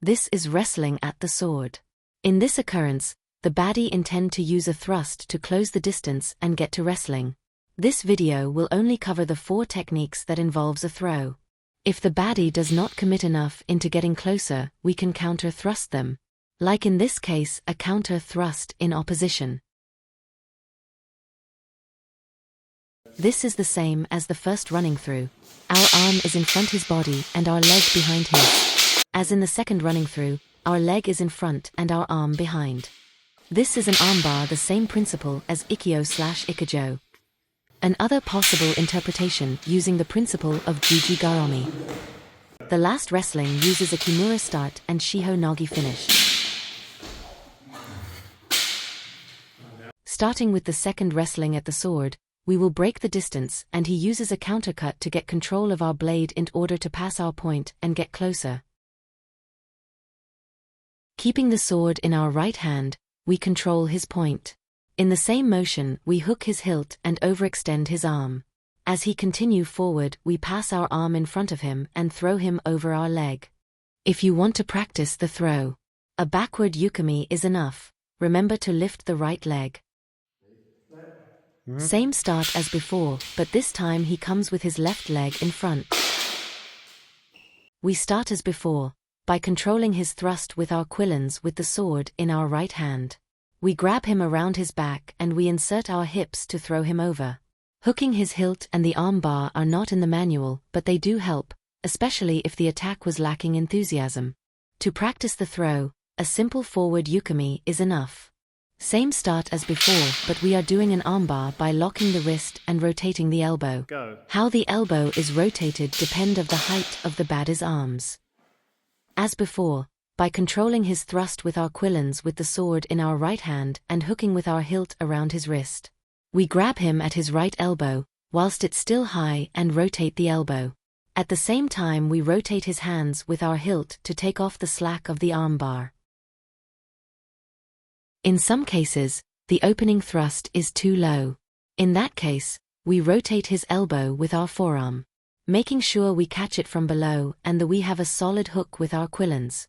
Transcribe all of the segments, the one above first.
This is wrestling at the sword. In this occurrence, the baddie intend to use a thrust to close the distance and get to wrestling. This video will only cover the 4 techniques that involves a throw. If the baddie does not commit enough into getting closer, we can counter thrust them. Like in this case, a counter thrust in opposition. This is the same as the first running through. Our arm is in front his body and our leg behind his. As in the second running through, our leg is in front and our arm behind. This is an armbar, the same principle as ikkyo/ikajo. Another possible interpretation using the principle of juji garomi. The last wrestling uses a kimura start and shiho nagi finish. Starting with the second wrestling at the sword, we will break the distance and he uses a countercut to get control of our blade in order to pass our point and get closer. Keeping the sword in our right hand, we control his point. In the same motion, we hook his hilt and overextend his arm. As he continue forward, we pass our arm in front of him and throw him over our leg. If you want to practice the throw, a backward yukami is enough. Remember to lift the right leg. Same start as before, but this time he comes with his left leg in front. We start as before, by controlling his thrust with our quillons with the sword in our right hand. We grab him around his back and we insert our hips to throw him over. Hooking his hilt and the arm bar are not in the manual, but they do help, especially if the attack was lacking enthusiasm. To practice the throw, a simple forward yukami is enough. Same start as before, but we are doing an armbar by locking the wrist and rotating the elbow. Go. How the elbow is rotated depends on the height of the baddie's arms. As before, by controlling his thrust with our quillons with the sword in our right hand and hooking with our hilt around his wrist. We grab him at his right elbow, whilst it's still high, and rotate the elbow. At the same time we rotate his hands with our hilt to take off the slack of the armbar. In some cases, the opening thrust is too low. In that case, we rotate his elbow with our forearm, making sure we catch it from below and that we have a solid hook with our quillons.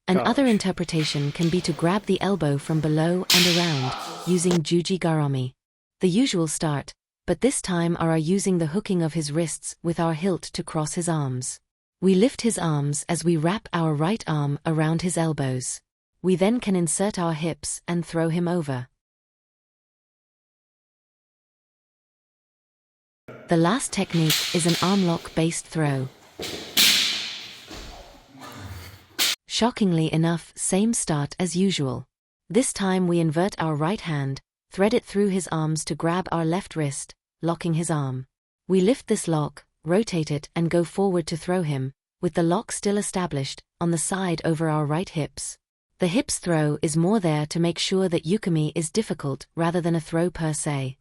Another interpretation can be to grab the elbow from below and around, using juji garomi. The usual start, but this time are using the hooking of his wrists with our hilt to cross his arms. We lift his arms as we wrap our right arm around his elbows. We then can insert our hips and throw him over. The last technique is an arm lock-based throw. Shockingly enough, same start as usual. This time we invert our right hand, thread it through his arms to grab our left wrist, locking his arm. We lift this lock, rotate it and go forward to throw him, with the lock still established, on the side over our right hips. The hips throw is more there to make sure that yukami is difficult rather than a throw per se.